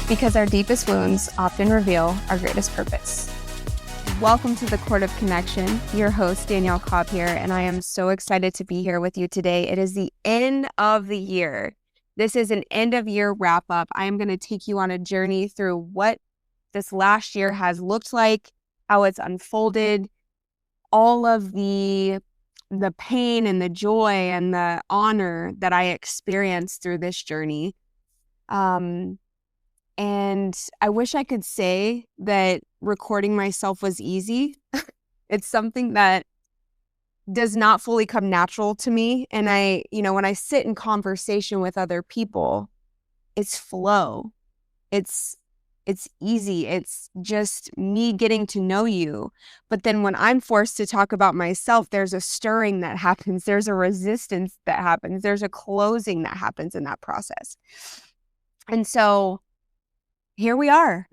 because our deepest wounds often reveal our greatest purpose. Welcome to the Court of Connection. Your host, Danielle Cobb here, and I am so excited to be here with you today. It is the end of the year. This is an end of year wrap up. I am going to take you on a journey through what this last year has looked like, how it's unfolded, all of the pain and the joy and the honor that I experienced through this journey. And I wish I could say that recording myself was easy. It's something that does not fully come natural to me. And when I sit in conversation with other people, it's flow. It's easy. It's just me getting to know you. But then when I'm forced to talk about myself, there's a stirring that happens. There's a resistance that happens. There's a closing that happens in that process. And so here we are,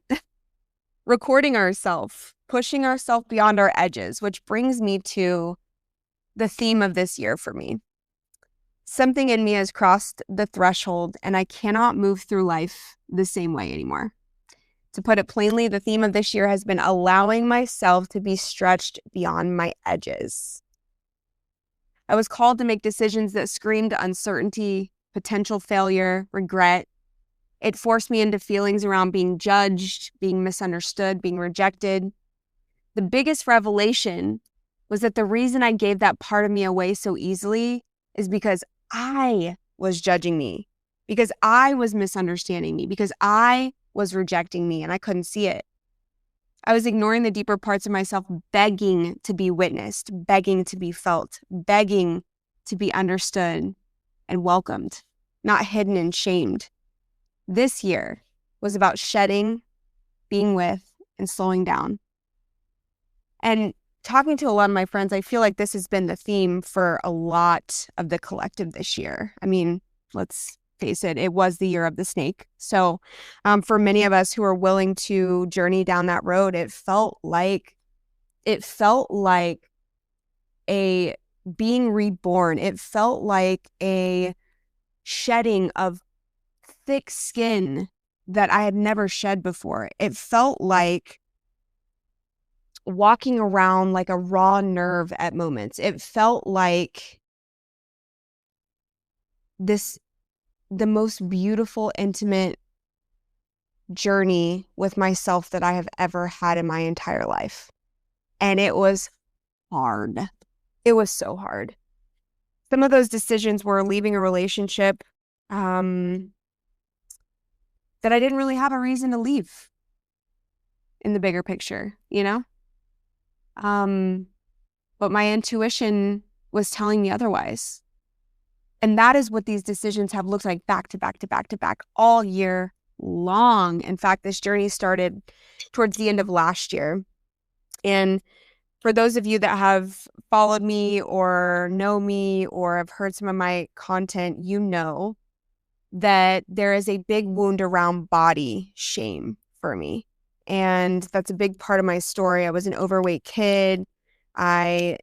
recording ourselves, pushing ourselves beyond our edges, which brings me to the theme of this year for me. Something in me has crossed the threshold, and I cannot move through life the same way anymore. To put it plainly, the theme of this year has been allowing myself to be stretched beyond my edges. I was called to make decisions that screamed uncertainty, potential failure, regret. It forced me into feelings around being judged, being misunderstood, being rejected. The biggest revelation was that the reason I gave that part of me away so easily is because I was judging me, because I was misunderstanding me, because I was rejecting me and I couldn't see it. I was ignoring the deeper parts of myself, begging to be witnessed, begging to be felt, begging to be understood and welcomed, not hidden and shamed. This year was about shedding, being with, and slowing down. And talking to a lot of my friends, I feel like this has been the theme for a lot of the collective this year. I mean, let's face it, it was the year of the snake. So for many of us who are willing to journey down that road, it felt like a being reborn. It felt like a shedding of thick skin that I had never shed before. It felt like walking around like a raw nerve at moments. It felt like the most beautiful, intimate journey with myself that I have ever had in my entire life. And it was hard. It was so hard. Some of those decisions were leaving a relationship that I didn't really have a reason to leave in the bigger picture, But my intuition was telling me otherwise. And that is what these decisions have looked like back to back to back to back all year long. In fact, this journey started towards the end of last year. And for those of you that have followed me or know me or have heard some of my content, you know that there is a big wound around body shame for me. And that's a big part of my story. I was an overweight kid. I,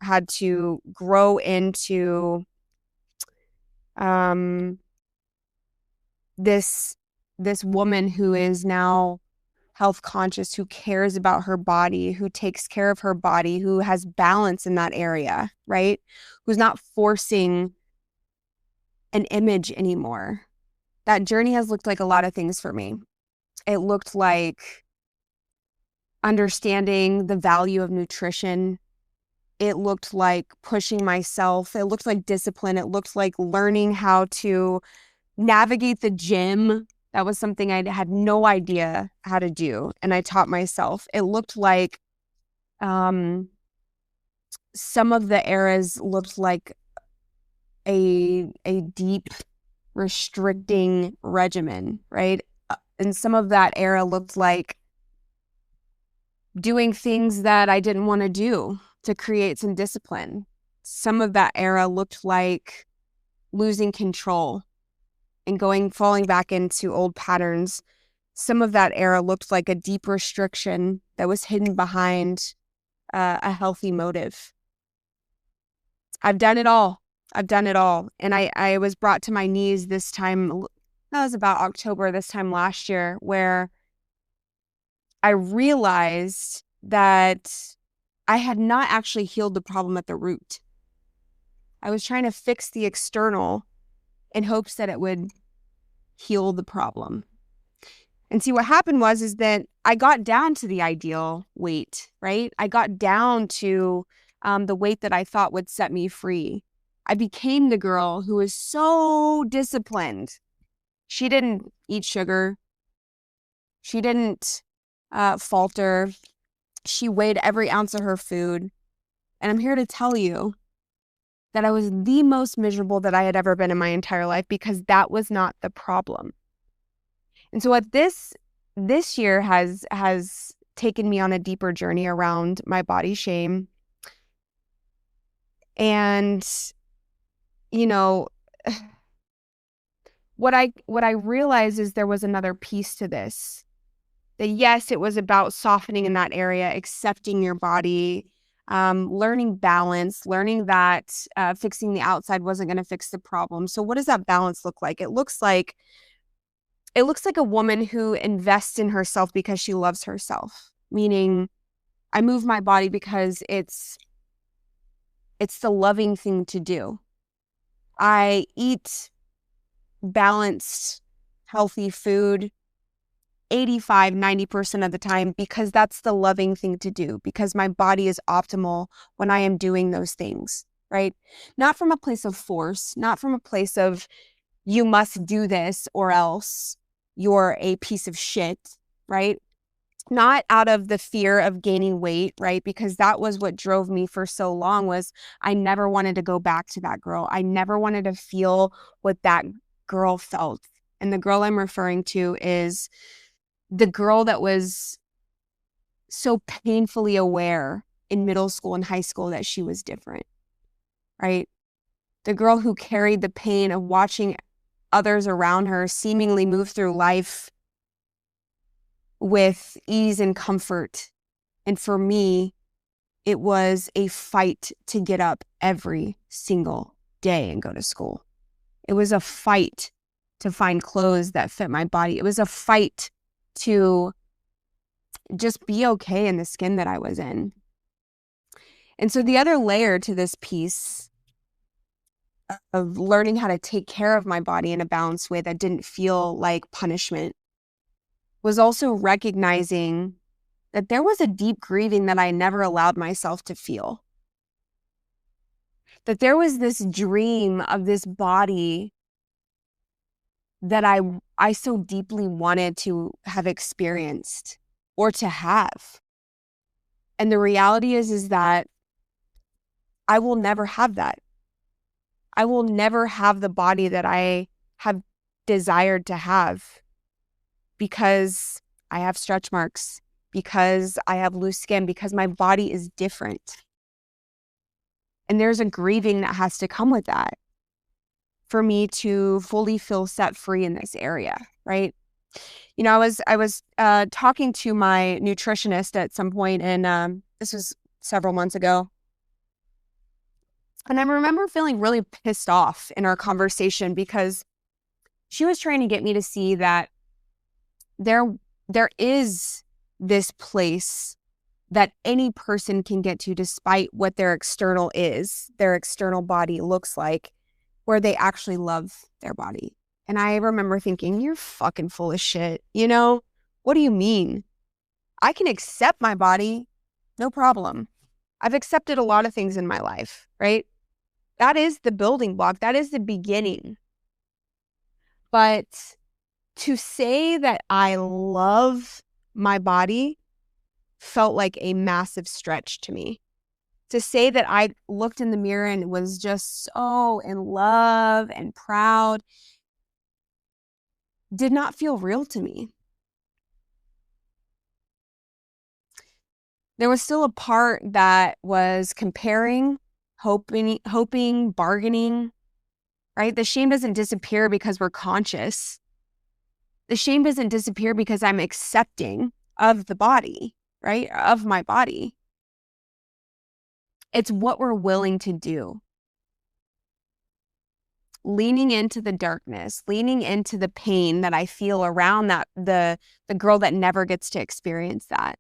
had to grow into this woman who is now health conscious, who cares about her body, who takes care of her body, who has balance in that area, right? Who's not forcing an image anymore. That journey has looked like a lot of things for me. It looked like understanding the value of nutrition. It looked like pushing myself. It looked like discipline. It looked like learning how to navigate the gym. That was something I had no idea how to do, and I taught myself. It looked like some of the eras looked like a deep restricting regimen, right? And some of that era looked like doing things that I didn't want to do to create some discipline. Some of that era looked like losing control and falling back into old patterns. Some of that era looked like a deep restriction that was hidden behind a healthy motive. I've done it all. And I was brought to my knees this time that was about October this time last year, where I realized that I had not actually healed the problem at the root. I was trying to fix the external in hopes that it would heal the problem. And see, what happened is that I got down to the ideal weight, right? I got down to the weight that I thought would set me free. I became the girl who was so disciplined. She didn't eat sugar. She didn't falter. She weighed every ounce of her food. And I'm here to tell you that I was the most miserable that I had ever been in my entire life, because that was not the problem. And so what this year has taken me on a deeper journey around my body shame. And, you know, what I realized is there was another piece to this. That yes, it was about softening in that area, accepting your body, learning balance, learning that fixing the outside wasn't going to fix the problem. So what does that balance look like? It looks like a woman who invests in herself because she loves herself. Meaning, I move my body because it's the loving thing to do. I eat balanced, healthy food 85-90% of the time because that's the loving thing to do, because my body is optimal when I am doing those things, right? Not from a place of force, not from a place of you must do this or else you're a piece of shit, right? Not out of the fear of gaining weight, right? Because that was what drove me for so long. Was I never wanted to go back to that girl. I never wanted to feel what that girl felt. And the girl I'm referring to is the girl that was so painfully aware in middle school and high school that she was different, right? The girl who carried the pain of watching others around her seemingly move through life with ease and comfort. And for me, it was a fight to get up every single day and go to school. It was a fight to find clothes that fit my body. It was a fight to just be okay in the skin that I was in. And so the other layer to this piece of learning how to take care of my body in a balanced way that didn't feel like punishment was also recognizing that there was a deep grieving that I never allowed myself to feel. That there was this dream of this body that I so deeply wanted to have experienced or to have. And the reality is that I will never have that. I will never have the body that I have desired to have, because I have stretch marks, because I have loose skin, because my body is different. And there's a grieving that has to come with that for me to fully feel set free in this area, right? You know, I was talking to my nutritionist at some point, and this was several months ago. And I remember feeling really pissed off in our conversation because she was trying to get me to see that there is this place that any person can get to despite what their external is, their external body looks like, where they actually love their body. And I remember thinking, you're fucking full of shit. You know, what do you mean? I can accept my body, no problem. I've accepted a lot of things in my life, right? That is the building block. That is the beginning. But to say that I love my body felt like a massive stretch to me. To say that I looked in the mirror and was just so in love and proud did not feel real to me. There was still a part that was comparing, hoping, bargaining, right? The shame doesn't disappear because we're conscious. The shame doesn't disappear because I'm accepting of the body, right? Of my body. It's what we're willing to do. leaning into the darkness, leaning into the pain that I feel around that, the girl that never gets to experience that,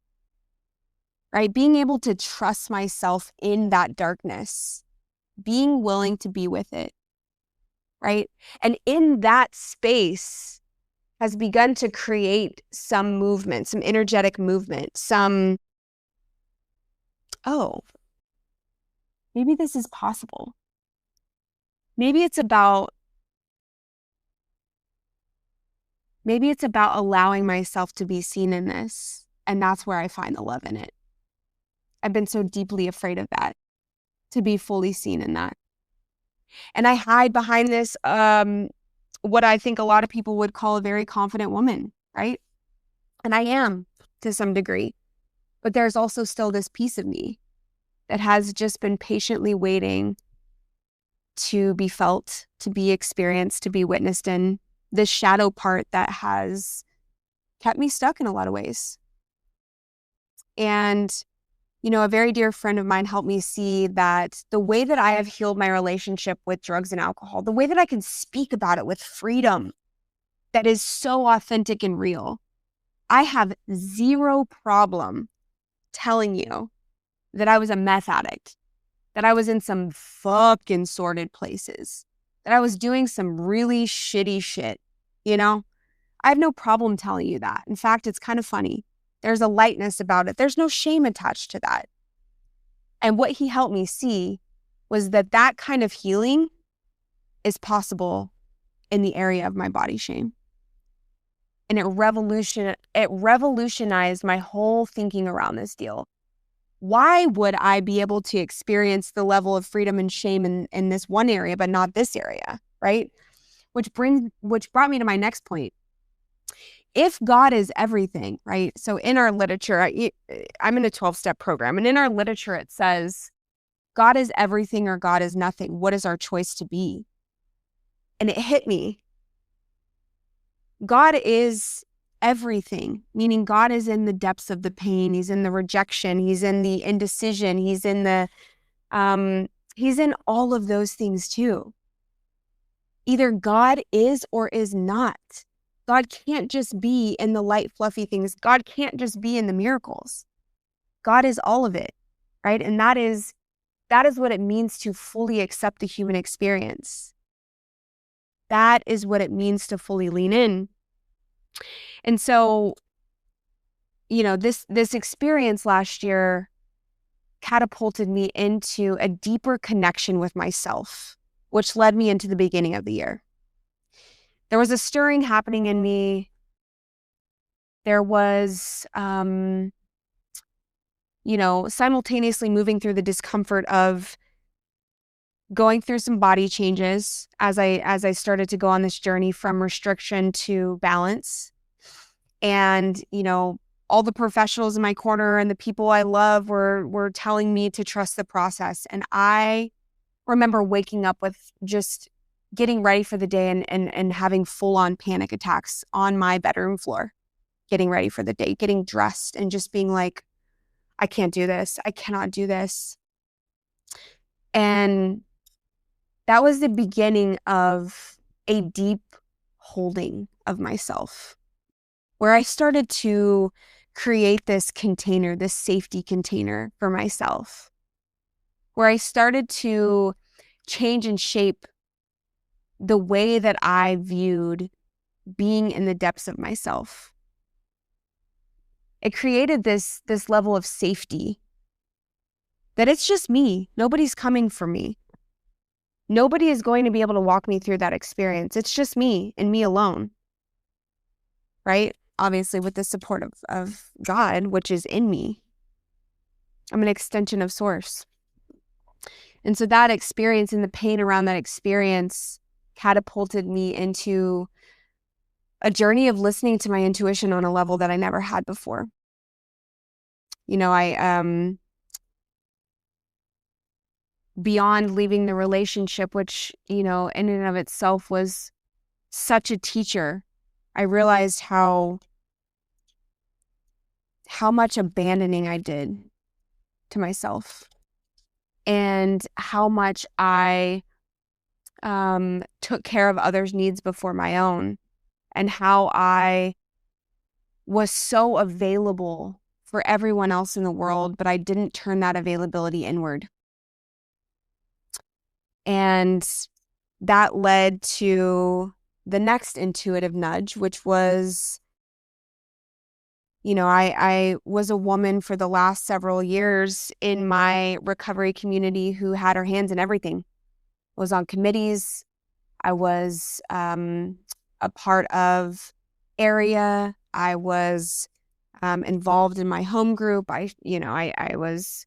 right? Being able to trust myself in that darkness, being willing to be with it, right? And in that space has begun to create some movement, some energetic movement, some, oh, maybe this is possible. Maybe it's about allowing myself to be seen in this. And that's where I find the love in it. I've been so deeply afraid of that, to be fully seen in that. And I hide behind this, what I think a lot of people would call a very confident woman, right? And I am to some degree. But there's also still this piece of me that has just been patiently waiting to be felt, to be experienced, to be witnessed in, this shadow part that has kept me stuck in a lot of ways. And, a very dear friend of mine helped me see that the way that I have healed my relationship with drugs and alcohol, the way that I can speak about it with freedom that is so authentic and real, I have zero problem telling you that I was a meth addict, that I was in some fucking sordid places, that I was doing some really shitty shit, I have no problem telling you that. In fact, it's kind of funny. There's a lightness about it. There's no shame attached to that. And what he helped me see was that that kind of healing is possible in the area of my body shame. And it revolutionized my whole thinking around this deal. Why would I be able to experience the level of freedom and shame in this one area, but not this area, right? Which brought me to my next point. If God is everything, right? So in our literature, I'm in a 12-step program, and in our literature, it says, God is everything or God is nothing. What is our choice to be? And it hit me. God is everything, meaning God is in the depths of the pain. He's in the rejection. He's in the indecision. He's in all of those things too. Either God is or is not. God can't just be in the light, fluffy things. God can't just be in the miracles. God is all of it, right? And that is what it means to fully accept the human experience. That is what it means to fully lean in. And so, this experience last year catapulted me into a deeper connection with myself, which led me into the beginning of the year. There was a stirring happening in me. There was, simultaneously moving through the discomfort of going through some body changes as I started to go on this journey from restriction to balance. And, all the professionals in my corner and the people I love were telling me to trust the process. And I remember waking up with just getting ready for the day and having full-on panic attacks on my bedroom floor, getting ready for the day, getting dressed and just being like, I can't do this. I cannot do this. And that was the beginning of a deep holding of myself, where I started to create this container, this safety container for myself, where I started to change and shape the way that I viewed being in the depths of myself. It created this level of safety that it's just me. Nobody's coming for me. Nobody is going to be able to walk me through that experience. It's just me and me alone, right? Obviously with the support of God, which is in me. I'm an extension of Source. And so that experience and the pain around that experience catapulted me into a journey of listening to my intuition on a level that I never had before. Beyond leaving the relationship, which, in and of itself was such a teacher, I realized how much abandoning I did to myself and how much I took care of others' needs before my own, and how I was so available for everyone else in the world, but I didn't turn that availability inward. And that led to the next intuitive nudge, which was, I was a woman for the last several years in my recovery community who had her hands in everything. I was on committees. I was a part of area. I was involved in my home group. I was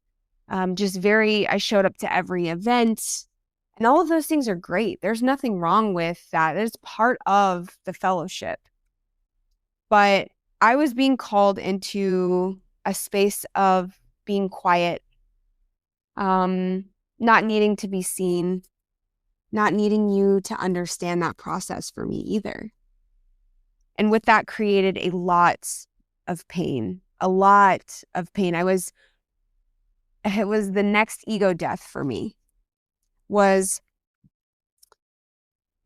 I showed up to every event. And all of those things are great. There's nothing wrong with that. It's part of the fellowship. But I was being called into a space of being quiet, not needing to be seen, not needing you to understand that process for me either. And with that created a lot of pain, a lot of pain. It was the next ego death for me, was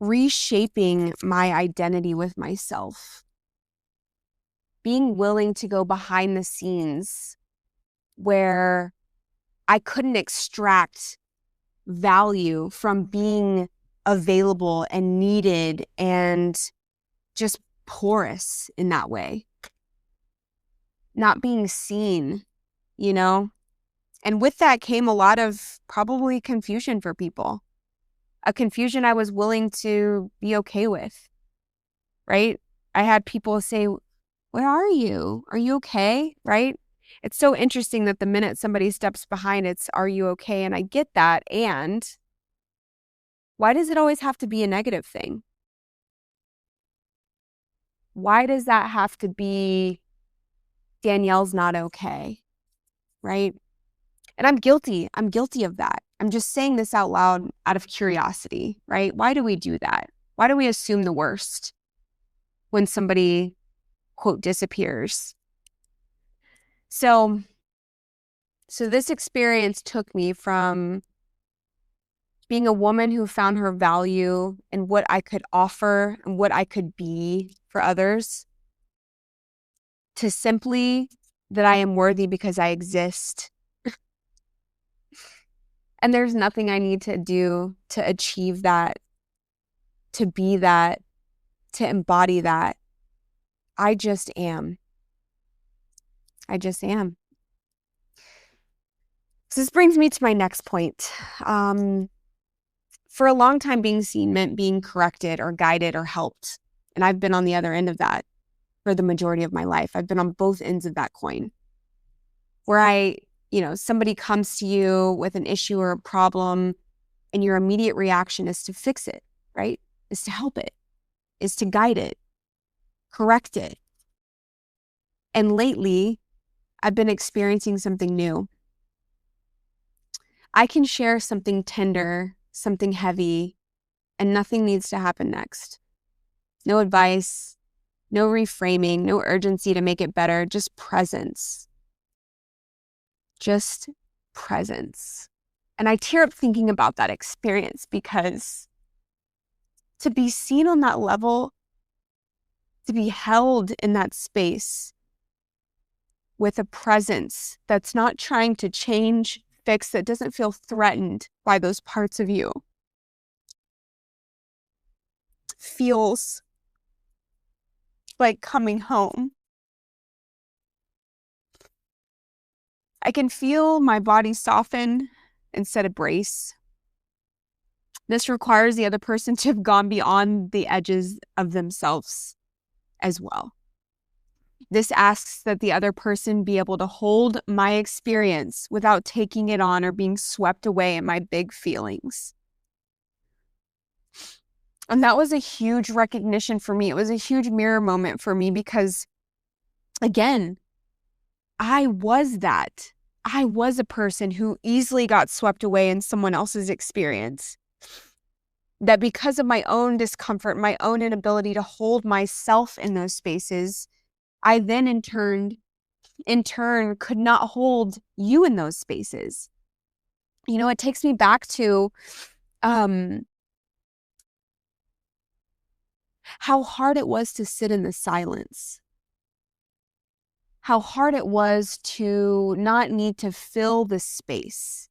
reshaping my identity with myself, being willing to go behind the scenes where I couldn't extract value from being available and needed and just porous in that way. Not being seen, And with that came a lot of probably confusion for people. A confusion I was willing to be okay with, right? I had people say, "Where are you? Are you okay?" Right? It's so interesting that the minute somebody steps behind, it's, "Are you okay?" And I get that. And why does it always have to be a negative thing? Why does that have to be Danielle's not okay? Right? And I'm guilty. I'm guilty of that. I'm just saying this out loud out of curiosity, right? Why do we do that? Why do we assume the worst when somebody, quote, disappears? So this experience took me from being a woman who found her value in what I could offer and what I could be for others, to simply that I am worthy because I exist. And there's nothing I need to do to achieve that, to be that, to embody that. I just am. I just am. So this brings me to my next point. For a long time, being seen meant being corrected or guided or helped. And I've been on the other end of that for the majority of my life. I've been on both ends of that coin, where somebody comes to you with an issue or a problem, and your immediate reaction is to fix it, right? Is to help it, is to guide it, correct it. And lately, I've been experiencing something new. I can share something tender, something heavy, and nothing needs to happen next. No advice, no reframing, no urgency to make it better, just presence. Just presence. And I tear up thinking about that experience, because to be seen on that level, to be held in that space with a presence that's not trying to change, fix, that doesn't feel threatened by those parts of you, feels like coming home. I can feel my body soften instead of brace. This requires the other person to have gone beyond the edges of themselves as well. This asks that the other person be able to hold my experience without taking it on or being swept away in my big feelings. And that was a huge recognition for me. It was a huge mirror moment for me, because, again, I was that. I was a person who easily got swept away in someone else's experience. That because of my own discomfort, my own inability to hold myself in those spaces, I then in turn could not hold you in those spaces. It takes me back to how hard it was to sit in the silence, how hard it was to not need to fill the space,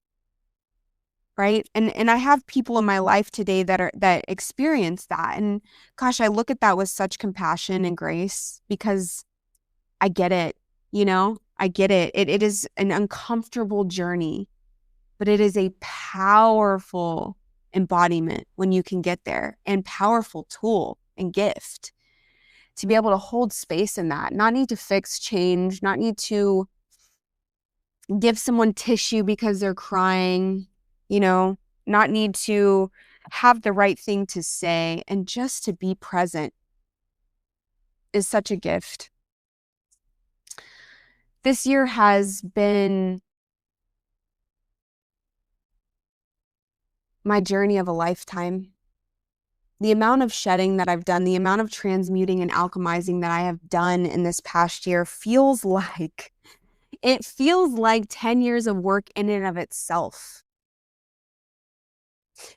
right? And I have people in my life today that experience that. And gosh, I look at that with such compassion and grace because I get it, I get it. It is an uncomfortable journey, but it is a powerful embodiment when you can get there, and powerful tool and gift to be able to hold space in that, not need to fix, change, not need to give someone tissue because they're crying, not need to have the right thing to say, and just to be present is such a gift. This year has been my journey of a lifetime. The amount of shedding that I've done, the amount of transmuting and alchemizing that I have done in this past year feels like 10 years of work in and of itself.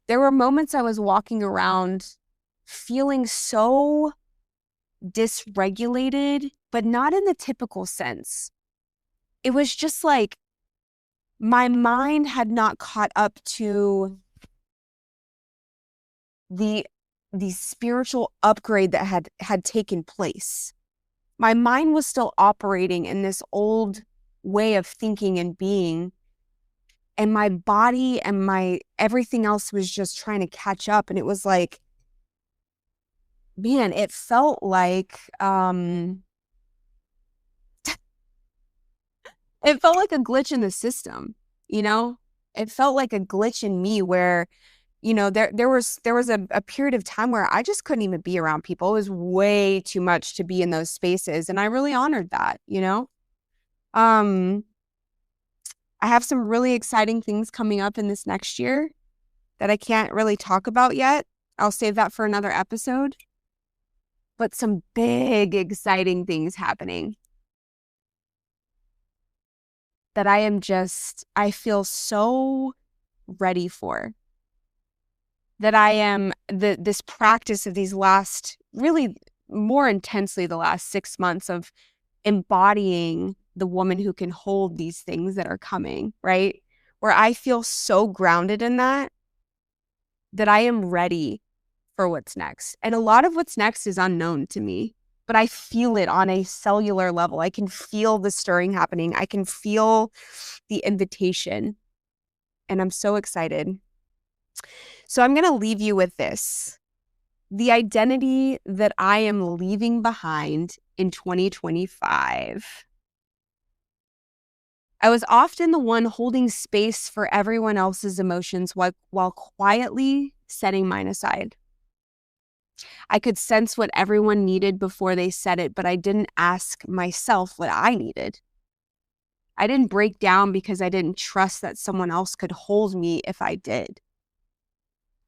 There were moments I was walking around feeling so dysregulated, but not in the typical sense. It was just like my mind had not caught up to the spiritual upgrade that had taken place. My mind was still operating in this old way of thinking and being, and my body and my everything else was just trying to catch up. And it was like, man, it felt like it felt like a glitch in the system, It felt like a glitch in me where, there was a period of time where I just couldn't even be around people. It was way too much to be in those spaces. And I really honored that, I have some really exciting things coming up in this next year that I can't really talk about yet. I'll save that for another episode. But some big, exciting things happening that I feel so ready for. That I am, this practice of these last, really more intensely the last 6 months of embodying the woman who can hold these things that are coming, right? Where I feel so grounded in that I am ready for what's next. And a lot of what's next is unknown to me, but I feel it on a cellular level. I can feel the stirring happening. I can feel the invitation, and I'm so excited. So I'm going to leave you with this. The identity that I am leaving behind in 2025. I was often the one holding space for everyone else's emotions while quietly setting mine aside. I could sense what everyone needed before they said it, but I didn't ask myself what I needed. I didn't break down because I didn't trust that someone else could hold me if I did.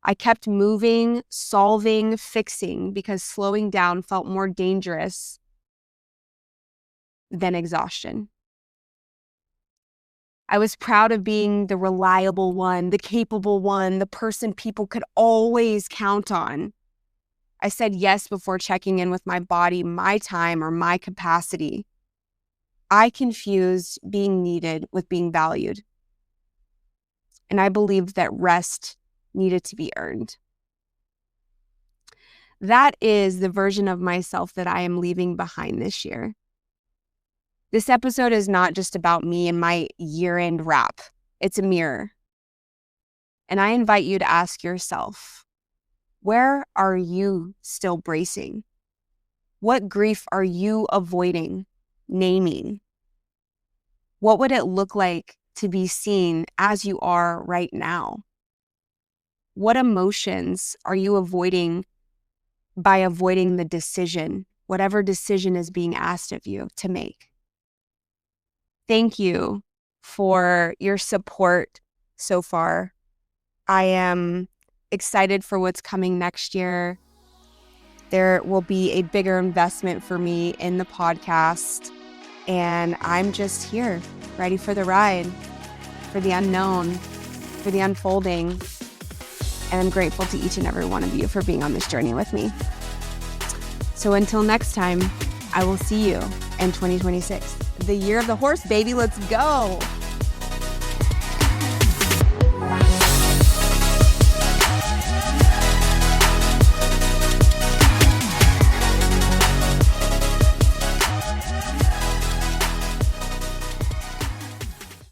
I kept moving, solving, fixing because slowing down felt more dangerous than exhaustion. I was proud of being the reliable one, the capable one, the person people could always count on. I said yes before checking in with my body, my time, or my capacity. I confused being needed with being valued. And I believed that rest needed to be earned. That is the version of myself that I am leaving behind this year. This episode is not just about me and my year-end wrap. It's a mirror. And I invite you to ask yourself, where are you still bracing? What grief are you avoiding, naming? What would it look like to be seen as you are right now? What emotions are you avoiding by avoiding the decision, whatever decision is being asked of you to make? Thank you for your support so far. I am excited for what's coming next year. There will be a bigger investment for me in the podcast, and I'm just here, ready for the ride, for the unknown, for the unfolding. And I'm grateful to each and every one of you for being on this journey with me. So until next time, I will see you in 2026. The year of the horse, baby. Let's go.